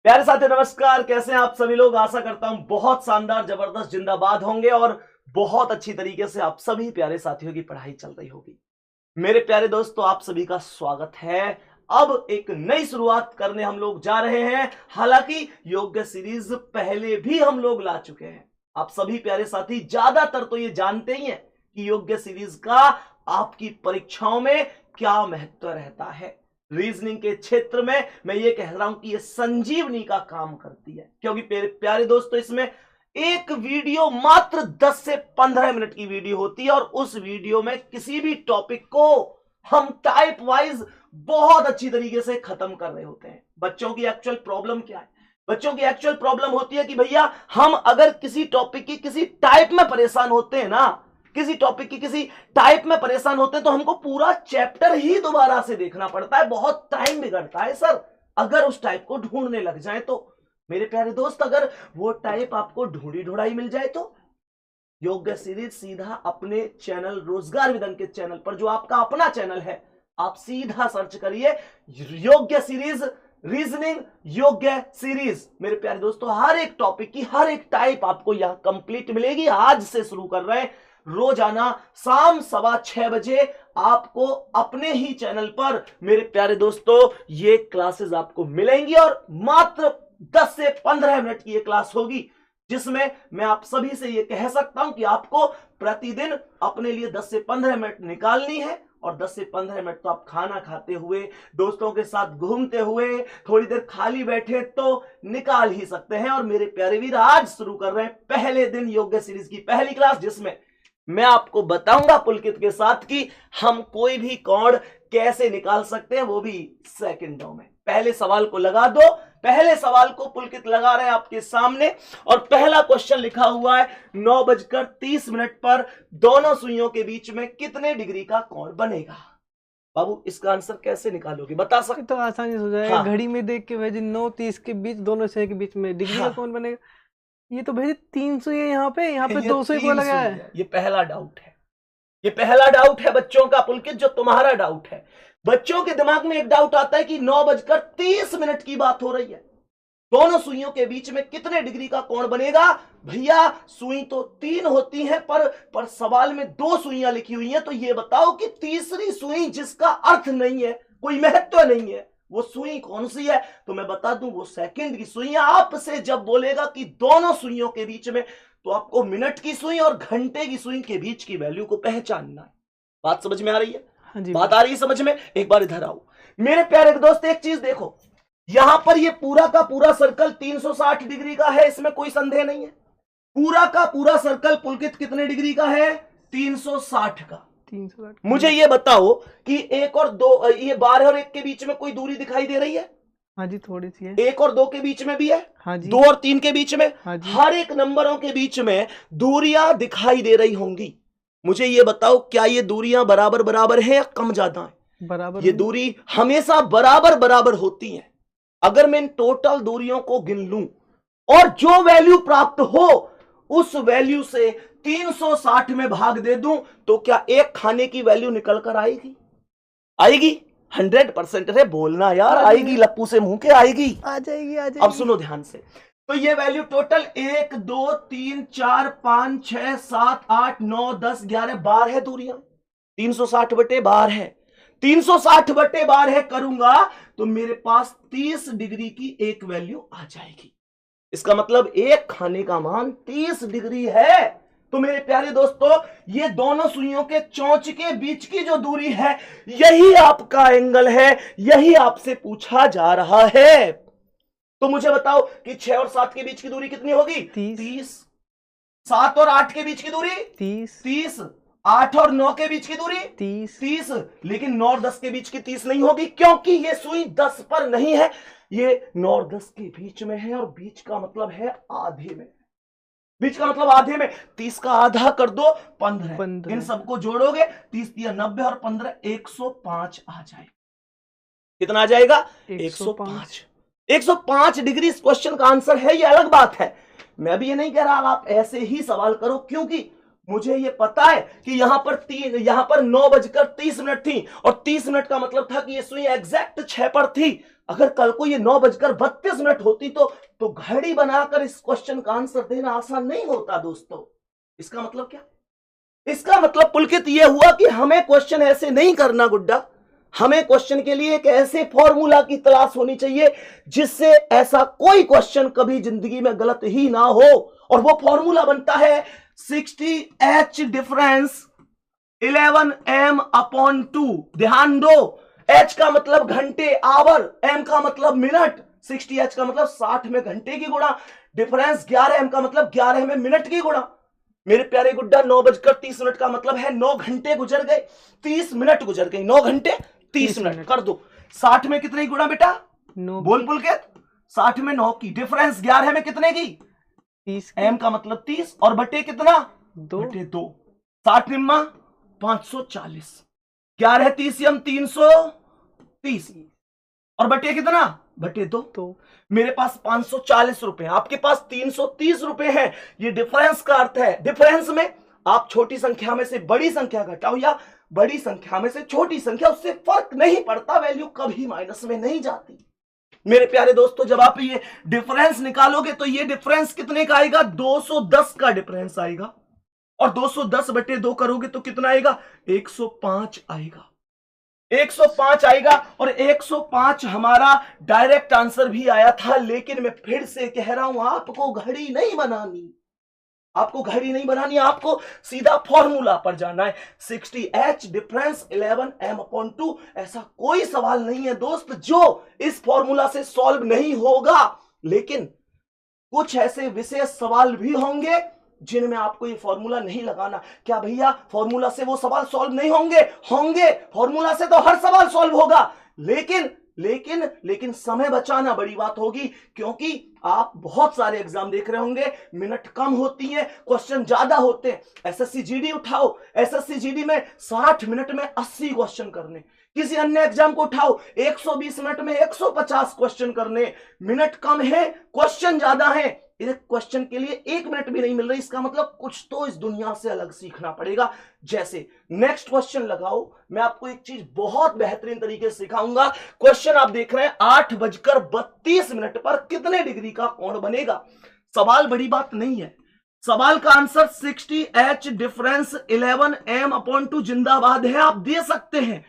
प्यारे साथी नमस्कार। कैसे हैं आप सभी लोग। आशा करता हूं बहुत शानदार जबरदस्त जिंदाबाद होंगे और बहुत अच्छी तरीके से आप सभी प्यारे साथियों की पढ़ाई चल रही होगी। मेरे प्यारे दोस्तों, आप सभी का स्वागत है। अब एक नई शुरुआत करने हम लोग जा रहे हैं। हालांकि योग्य सीरीज पहले भी हम लोग ला चुके हैं। आप सभी प्यारे साथी ज्यादातर तो ये जानते ही हैं कि योग्य सीरीज का आपकी परीक्षाओं में क्या महत्व रहता है। रीजनिंग के क्षेत्र में मैं ये कह रहा हूं कि ये संजीवनी का काम करती है, क्योंकि प्यारे दोस्तों इसमें एक वीडियो मात्र 10 से 15 मिनट की वीडियो होती है और उस वीडियो में किसी भी टॉपिक को हम टाइप वाइज बहुत अच्छी तरीके से खत्म कर रहे होते हैं। बच्चों की एक्चुअल प्रॉब्लम क्या है? बच्चों की एक्चुअल प्रॉब्लम होती है कि भैया हम अगर किसी टॉपिक की किसी टाइप में परेशान होते हैं ना, किसी टॉपिक की किसी टाइप में परेशान होते हैं तो हमको पूरा चैप्टर ही दोबारा से देखना पड़ता है। बहुत टाइम बिगड़ता है सर अगर उस टाइप को ढूंढने लग जाए तो। मेरे प्यारे दोस्त, अगर वो टाइप आपको ढूंढी ढूंढाई मिल जाए तो योग्य सीरीज सीधा अपने चैनल रोजगार विदन के चैनल पर, जो आपका अपना चैनल है, आप सीधा सर्च करिए योग्य सीरीज रीजनिंग योग्य सीरीज। मेरे प्यारे दोस्तों, हर एक टॉपिक की हर एक टाइप आपको यहां कंप्लीट मिलेगी। आज से शुरू कर रहे हैं, रोजाना शाम 6:15 बजे आपको अपने ही चैनल पर मेरे प्यारे दोस्तों ये क्लासेस आपको मिलेंगी और मात्र 10 से 15 मिनट की ये क्लास होगी, जिसमें मैं आप सभी से ये कह सकता हूं कि आपको प्रतिदिन अपने लिए 10 से 15 मिनट निकालनी है। और 10 से 15 मिनट तो आप खाना खाते हुए, दोस्तों के साथ घूमते हुए, थोड़ी देर खाली बैठे तो निकाल ही सकते हैं। और मेरे प्यारे वीर, आज शुरू कर रहे हैं पहले दिन योग्य सीरीज की पहली क्लास, जिसमें मैं आपको बताऊंगा पुलकित के साथ कि हम कोई भी कोण कैसे निकाल सकते हैं, वो भी सेकंडों में। पहले सवाल को लगा दो। पहले सवाल को पुलकित लगा रहे हैं आपके सामने और पहला क्वेश्चन लिखा हुआ है 9:30 पर दोनों सुइयों के बीच में कितने डिग्री का कोण बनेगा। बाबू, इसका आंसर कैसे निकालोगे, बता सकते? तो आसानी से हो जाएगा। हाँ। घड़ी में देख के भेजे 9:30 के बीच दोनों सुइयों के बीच में डिग्री का कोण बनेगा। ये तो भेजे 300 है, यहाँ पे 200 ही बोला गया है। ये पहला डाउट है, ये पहला डाउट है बच्चों का पुलकित, जो तुम्हारा डाउट है। बच्चों के दिमाग में एक डाउट आता है कि 9:30 की बात हो रही है, दोनों सुइयों के बीच में कितने डिग्री का कोण बनेगा। भैया, सुई तो 3 होती है पर सवाल में 2 सुइयां लिखी हुई हैं, तो ये बताओ कि तीसरी सुई जिसका अर्थ नहीं है, कोई महत्व नहीं है, वो सुई कौन सी है? तो मैं बता दूं, वो सेकंड की सुई है। आपसे जब बोलेगा कि दोनों सुइयों के बीच में, तो आपको मिनट की सुई और घंटे की सुई के बीच की वैल्यू को पहचानना है। बात समझ में आ रही है? हाँ जी, बात आ रही है समझ में? एक बार इधर आओ मेरे प्यारे दोस्त, एक चीज देखो, यहां पर ये पूरा का पूरा सर्कल 360 डिग्री का है, इसमें कोई संदेह नहीं है। पूरा का पूरा सर्कल पुलकित कितने डिग्री का है? 360 का। 360। मुझे ये बताओ कि 1 और 2, ये 12 और 1 के बीच में कोई दूरी दिखाई दे रही है? हाँ जी, थोड़ी सी है। 1 और 2 के बीच में भी है? हाँ जी। 2 और 3 के बीच में? हाँ जी। हर एक नंबरों के बीच में दूरियां दिखाई दे रही होंगी। मुझे ये बताओ, क्या ये दूरियां बराबर बराबर है या कम ज्यादा है? बराबर। ये दूरी हमेशा बराबर बराबर होती है। अगर मैं इन टोटल दूरियों को गिन लूं और जो वैल्यू प्राप्त हो उस वैल्यू से 360 में भाग दे दूं, तो क्या एक खाने की वैल्यू निकल कर आएगी? आएगी? 100% है, बोलना यार। आएगी? लप्पू से मुंह के आएगी? आ जाएगी, आ जाएगी। अब सुनो ध्यान से, तो ये वैल्यू टोटल 1 2 3 4 5 6 7 8 9 10 11 12 है दूरियां। 360/12 है। 360/12 है करूंगा तो मेरे पास 30 डिग्री की एक वैल्यू आ जाएगी। इसका मतलब एक खाने का मान 30 डिग्री है। तो मेरे प्यारे दोस्तों, ये दोनों सुइयों के चोंच के बीच की जो दूरी है, यही आपका एंगल है, यही आपसे पूछा जा रहा है। तो मुझे बताओ कि 6 और 7 के बीच की दूरी कितनी होगी? 30। 7 और 8 के बीच की दूरी 30। 8 और 9 के बीच की दूरी 30। लेकिन 9 और 10 के बीच की 30 नहीं होगी, क्योंकि ये सुई 10 पर नहीं है, ये 9 और 10 के बीच में है। और बीच का मतलब है आधे में। बीच का मतलब आधे में 30 का आधा कर दो 15। इन सबको जोड़ोगे 30 या 90 और 15 105 आ जाएगा। कितना आ जाएगा? 105। 105 डिग्री इस क्वेश्चन का आंसर है। ये अलग बात है, मैं भी ये नहीं कह रहा आप ऐसे ही सवाल करो, क्योंकि मुझे ये पता है कि यहां पर 9:30 थी और 30 मिनट का मतलब था कि ये सुई एग्जैक्ट 6 पर थी। अगर कल को ये 9:32 होती तो घड़ी बनाकर इस क्वेश्चन का आंसर देना आसान नहीं होता दोस्तों। इसका मतलब क्या? इसका मतलब पुलकित ये हुआ कि हमें क्वेश्चन ऐसे नहीं करना गुड्डा, हमें क्वेश्चन के लिए एक ऐसे फॉर्मूला की तलाश होनी चाहिए जिससे ऐसा कोई क्वेश्चन कभी जिंदगी में गलत ही ना हो। और वो फॉर्मूला बनता है 60H डिफरेंस 11m/2। ध्यान दो, H का मतलब घंटे आवर, M का मतलब मिनट, 60H का मतलब 60 में घंटे की गुणा, डिफरेंस 11m का मतलब 11 में मिनट की गुणा। मेरे प्यारे गुड्डा 9:30 का मतलब है 9 घंटे गुजर गए, 30 मिनट गुजर गए, 9 घंटे 30 मिनट कर दो। 60 में कितने की गुणा बेटा? 9 बोल पुलकित। 60 में 9 की, डिफरेंस 11 में कितने की? 30 M का मतलब 30 और बटे कितना? 2 बटे 2। 60 निम्मा 540, 11 30 यम 330 और बटे कितना? बटे 2। तो मेरे पास 540 रुपए, आपके पास 330 रुपए हैं। ये डिफरेंस का अर्थ है, डिफरेंस में आप छोटी संख्या में से बड़ी संख्या घटाओ या बड़ी संख्या में से छोटी संख्या, उससे फर्क नहीं पड़ता, वैल्यू कभी माइनस में नहीं जाती। मेरे प्यारे दोस्तों, जब आप ये डिफरेंस निकालोगे तो ये डिफरेंस कितने का आएगा? 210 का डिफरेंस आएगा। और 210 बटे 2 करोगे तो कितना आएगा? 105 आएगा। 105 आएगा। और 105 हमारा डायरेक्ट आंसर भी आया था। लेकिन मैं फिर से कह रहा हूं, आपको घड़ी नहीं बनानी, आपको घड़ी नहीं बनानी, आपको सीधा फॉर्मूला पर जाना है। 60H difference 11m/2। ऐसा कोई सवाल नहीं है दोस्त जो इस फॉर्मूला से सॉल्व नहीं होगा। लेकिन कुछ ऐसे विशेष सवाल भी होंगे जिनमें आपको ये फॉर्मूला नहीं लगाना। क्या भैया फॉर्मूला से वो सवाल सॉल्व नहीं होंगे? होंगे। फॉर्मूला से तो हर सवाल सॉल्व होगा, लेकिन लेकिन लेकिन समय बचाना बड़ी बात होगी, क्योंकि आप बहुत सारे एग्जाम देख रहे होंगे, मिनट कम होती हैं, क्वेश्चन ज्यादा होते हैं। एसएससी जीडी उठाओ, एसएससी जीडी में 60 मिनट में 80 क्वेश्चन करने, किसी अन्य एग्जाम को उठाओ 120 मिनट में 150 क्वेश्चन करने। मिनट कम है, क्वेश्चन ज्यादा है, एक क्वेश्चन के लिए 1 मिनट भी नहीं मिल रही। इसका मतलब कुछ तो इस दुनिया से अलग सीखना पड़ेगा। जैसे नेक्स्ट क्वेश्चन लगाओ, मैं आपको एक चीज बहुत बेहतरीन तरीके से सिखाऊंगा। क्वेश्चन आप देख रहे हैं 8:32 पर कितने डिग्री का कोण बनेगा। सवाल बड़ी बात नहीं है, सवाल का आंसर 60H डिफरेंस 11m/2 जिंदाबाद है, आप दे सकते हैं,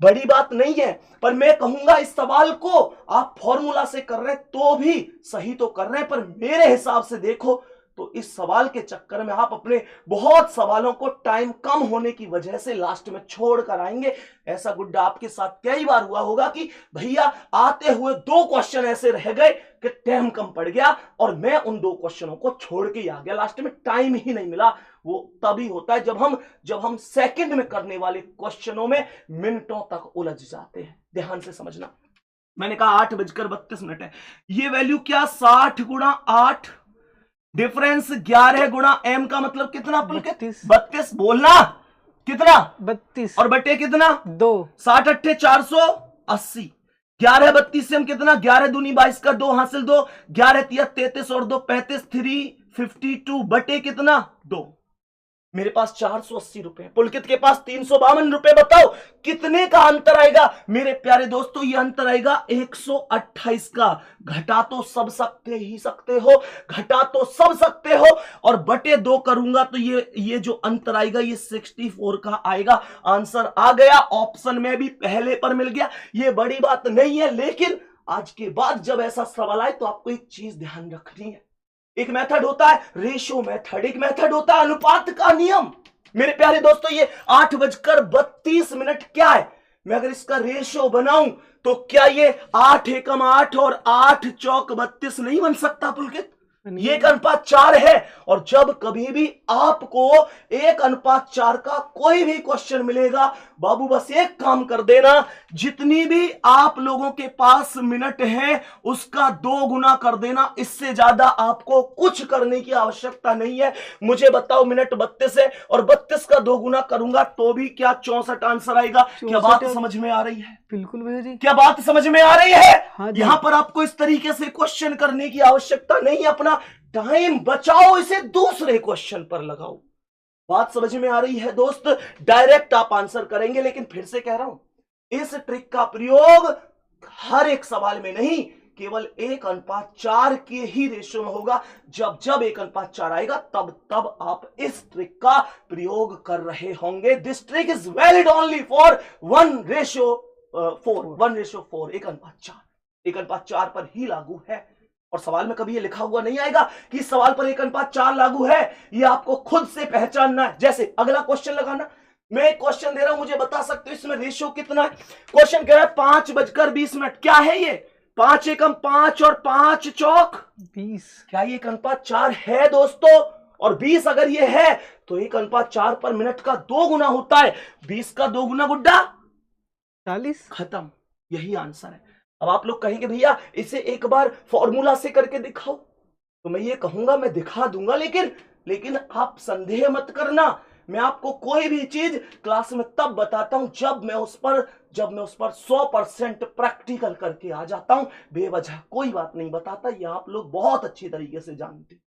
बड़ी बात नहीं है। पर मैं कहूंगा इस सवाल को आप फॉर्मूला से कर रहे हैं तो भी सही तो कर रहे हैं, पर मेरे हिसाब से देखो तो इस सवाल के चक्कर में आप अपने बहुत सवालों को टाइम कम होने की वजह से लास्ट में छोड़ कर आएंगे। ऐसा गुड्डा आपके साथ कई बार हुआ होगा कि भैया आते हुए 2 क्वेश्चन ऐसे रह गए कि टाइम कम पड़ गया और मैं उन 2 क्वेश्चनों को छोड़ के आ गया, लास्ट में टाइम ही नहीं मिला। वो तभी होता है जब हम सेकंड में करने वाले क्वेश्चनों में मिनटों तक उलझ जाते हैं। ध्यान से समझना, मैंने कहा 8:32 है, ये वैल्यू क्या 60 गुणा 8 डिफरेंस 11 गुणा m का मतलब कितना? 32 बोलना कितना? 32 और बटे कितना? 2। 60 8 480, 11 32 से हम कितना? 11 दूनी 22 का 2 हासिल 2, 11 तिया 33 और 2 35, 352 बटे कितना? 2। मेरे पास 480 रुपए, पुलकित के पास 352 रुपए। बताओ कितने का अंतर आएगा? मेरे प्यारे दोस्तों ये अंतर आएगा 128 का। घटा तो सब सकते हो, घटा तो सब सकते हो, और बटे 2 करूंगा तो ये जो अंतर आएगा ये 64 का आएगा। आंसर आ गया, ऑप्शन में भी पहले पर मिल गया, ये बड़ी बात नहीं है। लेकिन आज के बाद जब ऐसा सवाल आए तो आपको एक चीज ध्यान रखनी है, एक मेथड होता है रेशियो मेथड, एक मेथड होता है अनुपात का नियम। मेरे प्यारे दोस्तों ये 8:32 क्या है? मैं अगर इसका रेशियो बनाऊं तो क्या ये 8 एकम 8 और 8 चौक 32 नहीं बन सकता पुलकित? ये 1:4 है। और जब कभी भी आपको 1:4 का कोई भी क्वेश्चन मिलेगा, बाबू बस एक काम कर देना, जितनी भी आप लोगों के पास मिनट है उसका 2 गुना कर देना। इससे ज्यादा आपको कुछ करने की आवश्यकता नहीं है। मुझे बताओ मिनट 32 है और 32 का 2 गुना करूंगा तो भी क्या 64 आंसर आएगा? क्या बात समझ में आ रही है? बिल्कुल भैया जी, क्या बात समझ में आ रही है? हाँ, यहां पर आपको इस तरीके से क्वेश्चन करने की आवश्यकता नहीं है। अपना टाइम बचाओ, इसे दूसरे क्वेश्चन पर लगाओ। बात समझ में आ रही है दोस्त? डायरेक्ट आप आंसर करेंगे, लेकिन फिर से कह रहा हूं इस ट्रिक का प्रयोग हर एक सवाल में नहीं, केवल 1:4 के ही रेशियो में होगा। जब जब 1:4 आएगा तब तब आप इस ट्रिक का प्रयोग कर रहे होंगे। This trick is valid only for 1:4, 1:4, 1:4, 1:4 पर ही लागू है। और सवाल में कभी ये लिखा हुआ नहीं आएगा कि इस सवाल पर 1:4 लागू है, ये आपको खुद से पहचानना है। जैसे अगला क्वेश्चन लगाना, मैं एक क्वेश्चन दे रहा हूं, मुझे बता सकते हो इसमें रेशियो कितना है। क्वेश्चन कह रहा है 5:20, क्या है ये? 5 एकम 5 और 5 चौक 20। क्या ये 1:4 है दोस्तों? और 20 अगर ये है तो 1:4 पर मिनट का 2 गुना होता है। 20 का 2 गुना गुड्डा 40। खत्म, यही आंसर है। अब आप लोग कहेंगे भैया इसे एक बार फॉर्मूला से करके दिखाओ, तो मैं ये कहूंगा मैं दिखा दूंगा, लेकिन आप संदेह मत करना। मैं आपको कोई भी चीज क्लास में तब बताता हूं जब मैं उस पर 100% प्रैक्टिकल करके आ जाता हूं। बेवजह कोई बात नहीं बताता, ये आप लोग बहुत अच्छी तरीके से जानते हैं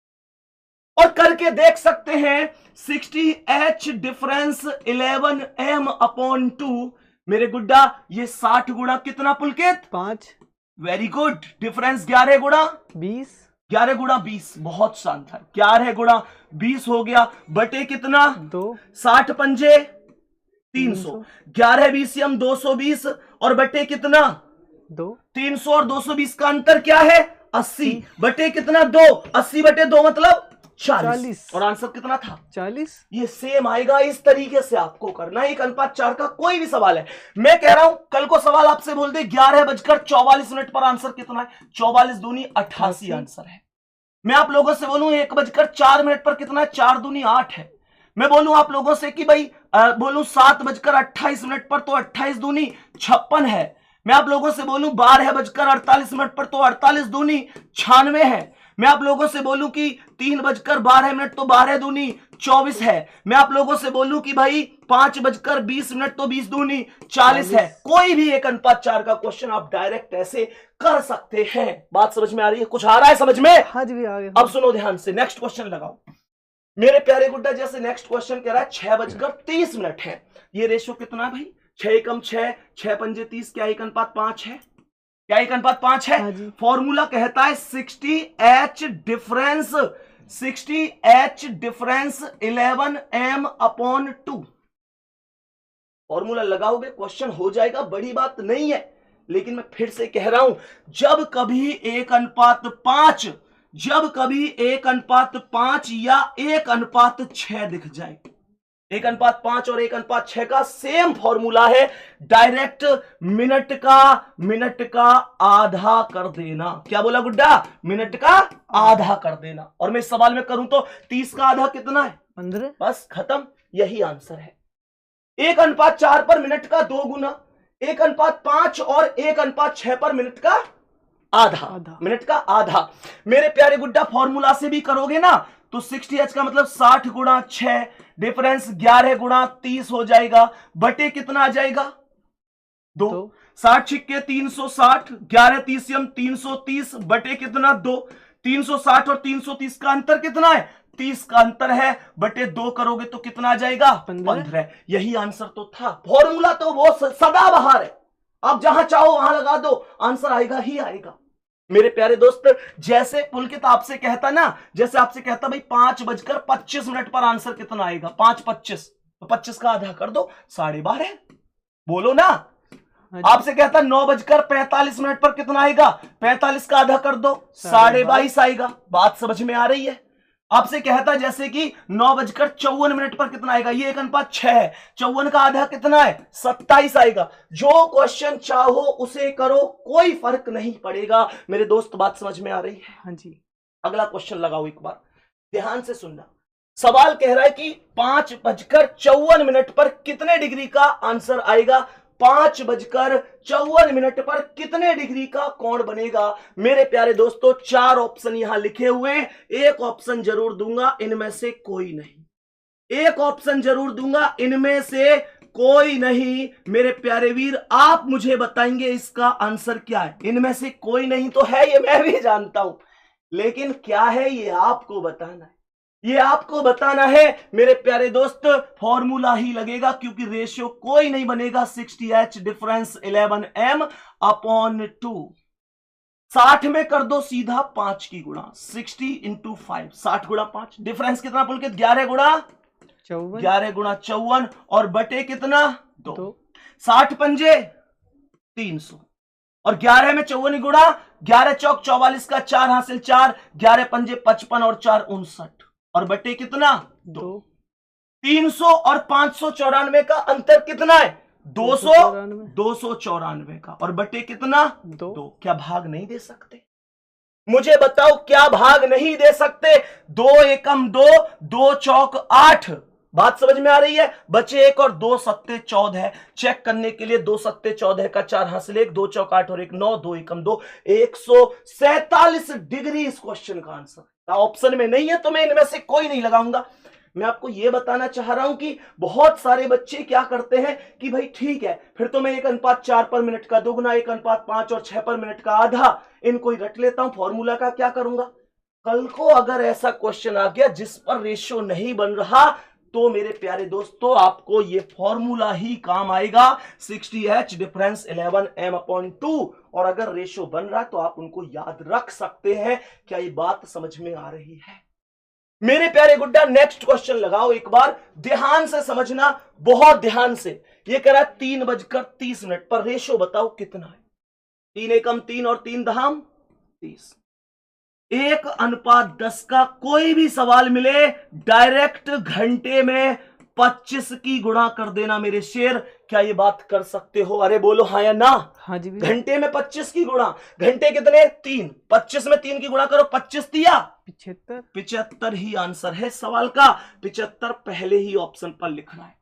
और करके देख सकते हैं। 60H डिफरेंस 11m/2 मेरे गुड्डा, ये 60 गुणा कितना पुलकित? 5। Very good. डिफरेंस 11 गुणा 20। 11 गुणा 20, बहुत शानदार। 11 गुणा 20 हो गया बटे कितना? 2। 60 पंजे 300, 11 20 220 और बटे कितना? 2। 300 और 220 का अंतर क्या है? 80 बटे कितना? 2। 80 बटे 2 मतलब 40। और आंसर कितना था? 40। ये सेम आएगा। इस तरीके से आपको करना है। 1:4 का कोई भी सवाल है, मैं कह रहा हूं कल को सवाल आपसे बोल दे 11:44 पर आंसर कितना है? 44 दूनी 88 आंसर है। मैं आप लोगों से बोलूं 1:04 पर कितना है? 4 दूनी 8 है। मैं बोलूं आप लोगों से कि भाई बोलूं 7:28 पर तो 28 दूनी 56 है। मैं आप लोगों से बोलूं 12:48 पर तो 48 दूनी 96 है। मैं आप लोगों से बोलूं कि 3:12 तो 12 दूनी 24 है। मैं आप लोगों से बोलूं कि भाई 5:20 तो 20 दूनी 40 है। कोई भी 1:4 का क्वेश्चन आप डायरेक्ट ऐसे कर सकते हैं। बात समझ में आ रही है? कुछ आ रहा है समझ में? हाँ जी आ गया। अब सुनो ध्यान से, नेक्स्ट क्वेश्चन लगाओ मेरे प्यारे गुड्डा। जैसे नेक्स्ट क्वेश्चन कह रहा है 6:30 है। ये रेशियो कितना है भाई? 6 एकम 6, 6 पंजे 30, क्या 1:5 है? क्या 1:5 है? हाँ जी। फॉर्मूला कहता है 60H डिफरेंस 11m/2। फॉर्मूला लगाओगे क्वेश्चन हो जाएगा, बड़ी बात नहीं है। लेकिन मैं फिर से कह रहा हूं, जब कभी 1:5 या 1:6 दिख जाए, 1:5 और 1:6 का सेम फॉर्मूला है। डायरेक्ट मिनट का आधा कर देना। क्या बोला गुड्डा? मिनट का आधा कर देना। और मैं इस सवाल में करूं तो 30 का आधा कितना है? 15। बस खत्म, यही आंसर है। 1:4 पर मिनट का 2 गुना, 1:5 और 1:6 पर मिनट का आधा। मिनट का आधा। मेरे प्यारे गुड्डा फॉर्मूला से भी करोगे ना तो 60H का मतलब 60 गुणा 6 डिफरेंस 11 गुणा 30 हो जाएगा। बटे कितना आ जाएगा? 2। 60 छिक्के 360, 11 30 330 बटे कितना? 2। 360 और 330 का अंतर कितना है? 30 का अंतर है। बटे 2 करोगे तो कितना आ जाएगा? 15। यही आंसर तो था। फॉर्मूला तो वो सदाबहार है, आप जहां चाहो वहां लगा दो, आंसर आएगा ही आएगा। मेरे प्यारे दोस्त, जैसे पुलकित आपसे कहता ना, जैसे आपसे कहता भाई 5:25 पर आंसर कितना आएगा? 5:25 तो 25 का आधा कर दो, 12:30 बोलो ना। आपसे कहता 9:45 पर कितना आएगा? 45 का आधा कर दो, 22:30 आएगा। बात समझ में आ रही है? आपसे कहता जैसे कि 9:54 पर कितना आएगा? ये 1:6 है, 54 का आधा कितना है? 27 आएगा। जो क्वेश्चन चाहो उसे करो, कोई फर्क नहीं पड़ेगा। मेरे दोस्त बात समझ में आ रही है? हाँ जी। अगला क्वेश्चन लगाओ, एक बार ध्यान से सुनना। सवाल कह रहा है कि 5:54 पर कितने डिग्री का आंसर आएगा? 5:54 पर कितने डिग्री का कोण बनेगा? मेरे प्यारे दोस्तों 4 ऑप्शन यहां लिखे हुए हैं। एक ऑप्शन जरूर दूंगा, इनमें से कोई नहीं। एक ऑप्शन जरूर दूंगा, इनमें से कोई नहीं। मेरे प्यारे वीर, आप मुझे बताएंगे इसका आंसर क्या है? इनमें से कोई नहीं तो है, ये मैं भी जानता हूं, लेकिन क्या है ये आपको बताना है। ये आपको बताना है मेरे प्यारे दोस्त, फॉर्मूला ही लगेगा क्योंकि रेशियो कोई नहीं बनेगा। 60H difference 11M upon 2। 60 में कर दो सीधा 5 की गुणा, 60 इंटू 5, 60 गुणा 5, डिफरेंस कितना पुलकित? 11 गुणा 54, 11 गुणा 54 और बटे कितना? 2। 60 पंजे 300 और 11 में 54 गुणा, 11 चौक 44 का 4 हासिल 4, 11 पंजे 55 और 4 59 और बटे कितना? 2। 300 और 594 का अंतर कितना है? 294 का और बटे कितना? 2। क्या भाग नहीं दे सकते? मुझे बताओ, क्या भाग नहीं दे सकते? 2 एकम 2, 2 चौक 8। बात समझ में आ रही है? बचे 1 और 2 सत्ते 14 है। चेक करने के लिए 2 सत्ते 14 का 4 हासिल 1, 2 चौक 8 और 1 9, 2 एकम 2, 147 डिग्री इस क्वेश्चन का आंसर। ऑप्शन में नहीं है तो मैं इनमें से कोई नहीं लगाऊंगा। मैं आपको यह बताना चाह रहा हूं कि बहुत सारे बच्चे क्या करते हैं कि भाई ठीक है, फिर तो मैं 1:4 पर मिनट का दुगना, 1:5 और 6 पर मिनट का आधा इनको ही रट लेता हूं, फॉर्मूला का क्या करूंगा? कल को अगर ऐसा क्वेश्चन आ गया जिस पर रेशियो नहीं बन रहा, तो मेरे प्यारे दोस्तों आपको ये फॉर्मूला ही काम आएगा। 60H difference 11M upon 2। और अगर रेशियो बन रहा तो आप उनको याद रख सकते हैं। क्या ये बात समझ में आ रही है मेरे प्यारे गुड्डा? नेक्स्ट क्वेश्चन लगाओ, एक बार ध्यान से समझना, बहुत ध्यान से। ये कह रहा है 3:30 पर रेशियो बताओ कितना है? 3 एकम 3 और 3 दहाम 30। 1:10 का कोई भी सवाल मिले डायरेक्ट घंटे में 25 की गुणा कर देना मेरे शेर। क्या ये बात कर सकते हो? अरे बोलो हाँ या ना। हाँ जी। घंटे में 25 की गुणा, घंटे कितने? 3, 25 में 3 की गुणा करो, 25 दिया 75। 75 ही आंसर है सवाल का। 75 पहले ही ऑप्शन पर लिखना है।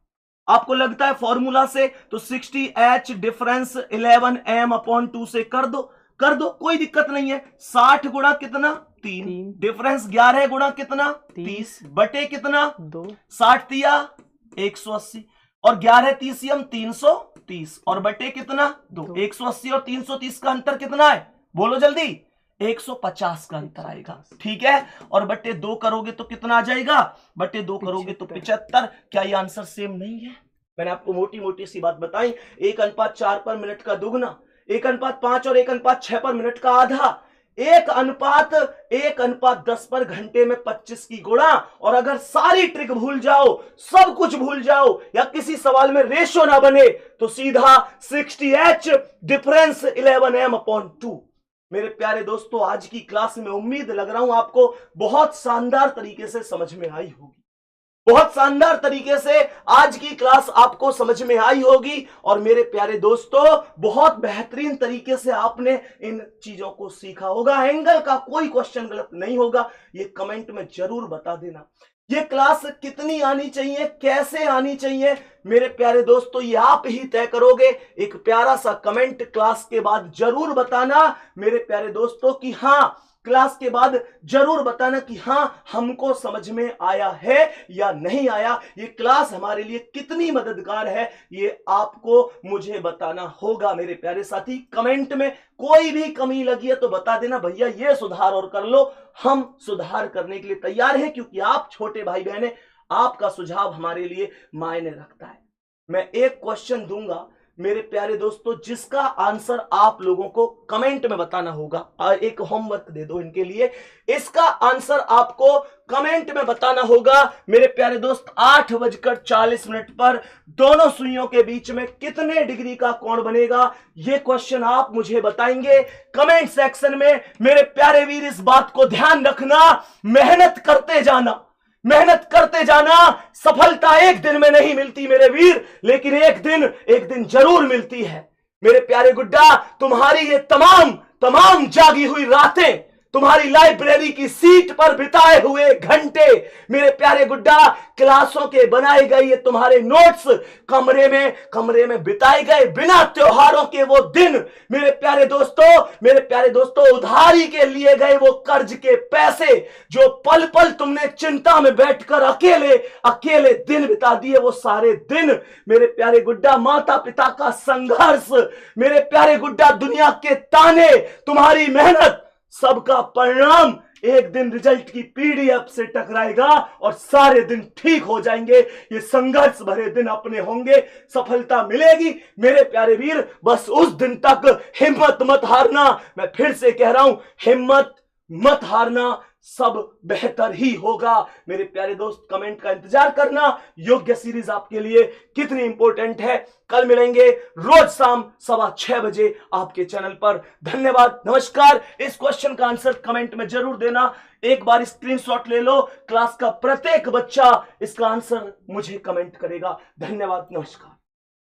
आपको लगता है फॉर्मूला से तो 60H डिफरेंस 11M अपॉन 2 से कर दो, कर दो, कोई दिक्कत नहीं है। 60 गुणा कितना? 3, डिफरेंस 11 गुणा कितना? 30 बटे कितना? 2। 60 दिया 180 और 11 30 330 और बटे कितना? 2। 180 और 330 का अंतर कितना है? बोलो जल्दी। 150 का अंतर आएगा, ठीक है। और बटे 2 करोगे तो कितना आ जाएगा? बटे 2 करोगे तो 75। क्या ये आंसर सेम नहीं है? मैंने आपको मोटी मोटी सी बात बताई। 1:4 पर मिनट का दुगना, 1:5 और 1:6 पर मिनट का आधा, 1:10 पर घंटे में 25 की गुणा। और अगर सारी ट्रिक भूल जाओ, सब कुछ भूल जाओ या किसी सवाल में रेशियो ना बने तो सीधा 60H डिफरेंस 11M अपॉन 2। मेरे प्यारे दोस्तों, आज की क्लास में उम्मीद लग रहा हूं आपको बहुत शानदार तरीके से समझ में आई होगी। बहुत शानदार तरीके से आज की क्लास आपको समझ में आई होगी। और मेरे प्यारे दोस्तों, बहुत बेहतरीन तरीके से आपने इन चीजों को सीखा होगा। एंगल का कोई क्वेश्चन गलत नहीं होगा, ये कमेंट में जरूर बता देना। ये क्लास कितनी आनी चाहिए, कैसे आनी चाहिए, मेरे प्यारे दोस्तों ये आप ही तय करोगे। एक प्यारा सा कमेंट क्लास के बाद जरूर बताना मेरे प्यारे दोस्तों कि हाँ, क्लास के बाद जरूर बताना कि हाँ हमको समझ में आया है या नहीं आया। ये क्लास हमारे लिए कितनी मददगार है ये आपको मुझे बताना होगा मेरे प्यारे साथी। कमेंट में कोई भी कमी लगी है तो बता देना, भैया ये सुधार और कर लो। हम सुधार करने के लिए तैयार हैं क्योंकि आप छोटे भाई बहन हैं, आपका सुझाव हमारे लिए मायने रखता है। मैं एक क्वेश्चन दूंगा मेरे प्यारे दोस्तों, जिसका आंसर आप लोगों को कमेंट में बताना होगा। एक होमवर्क दे दो इनके लिए, इसका आंसर आपको कमेंट में बताना होगा मेरे प्यारे दोस्त। 8:40 पर दोनों सुइयों के बीच में कितने डिग्री का कोण बनेगा, यह क्वेश्चन आप मुझे बताएंगे कमेंट सेक्शन में। मेरे प्यारे वीर, इस बात को ध्यान रखना, मेहनत करते जाना, मेहनत करते जाना। सफलता एक दिन में नहीं मिलती मेरे वीर, लेकिन एक दिन जरूर मिलती है मेरे प्यारे गुड्डा। तुम्हारी ये तमाम जागी हुई रातें, तुम्हारी लाइब्रेरी की सीट पर बिताए हुए घंटे, मेरे प्यारे गुड्डा, क्लासों के बनाए गए ये तुम्हारे नोट्स, कमरे में बिताए गए बिना त्योहारों के वो दिन, मेरे प्यारे दोस्तों, उधारी के लिए गए वो कर्ज के पैसे, जो पल पल तुमने चिंता में बैठकर अकेले दिन बिता दिए, वो सारे दिन मेरे प्यारे गुड्डा, माता पिता का संघर्ष, मेरे प्यारे गुड्डा, दुनिया के ताने, तुम्हारी मेहनत, सबका परिणाम एक दिन रिजल्ट की पीडीएफ से टकराएगा और सारे दिन ठीक हो जाएंगे। ये संघर्ष भरे दिन अपने होंगे, सफलता मिलेगी मेरे प्यारे वीर। बस उस दिन तक हिम्मत मत हारना। मैं फिर से कह रहा हूं, हिम्मत मत हारना, सब बेहतर ही होगा। मेरे प्यारे दोस्त, कमेंट का इंतजार करना, योग्य सीरीज आपके लिए कितनी इंपॉर्टेंट है। कल मिलेंगे रोज शाम 6:15 बजे आपके चैनल पर। धन्यवाद, नमस्कार। इस क्वेश्चन का आंसर कमेंट में जरूर देना। एक बार स्क्रीनशॉट ले लो, क्लास का प्रत्येक बच्चा इसका आंसर मुझे कमेंट करेगा। धन्यवाद, नमस्कार।